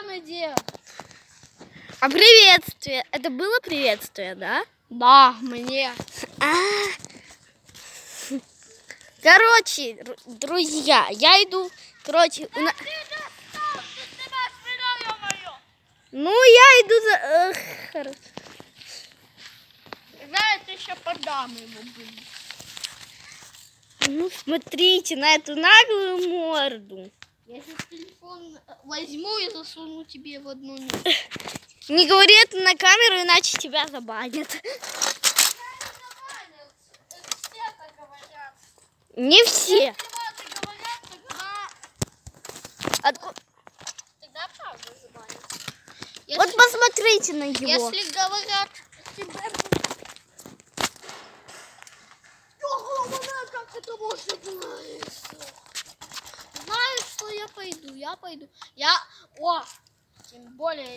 Иди. А приветствие? Это было приветствие, да? Да, мне. Короче, друзья, я иду. Короче, ну я иду за. Хорошо. Знаешь, еще подам ему будет. Ну смотрите на эту наглую морду. Я сейчас телефон возьму и засуну тебе в одну нить. Не говори это на камеру, иначе тебя забанят. Не все. Тогда правда забанят. Вот посмотрите на его. Если говорят, как это может быть? Знаешь, что я пойду? Тем более.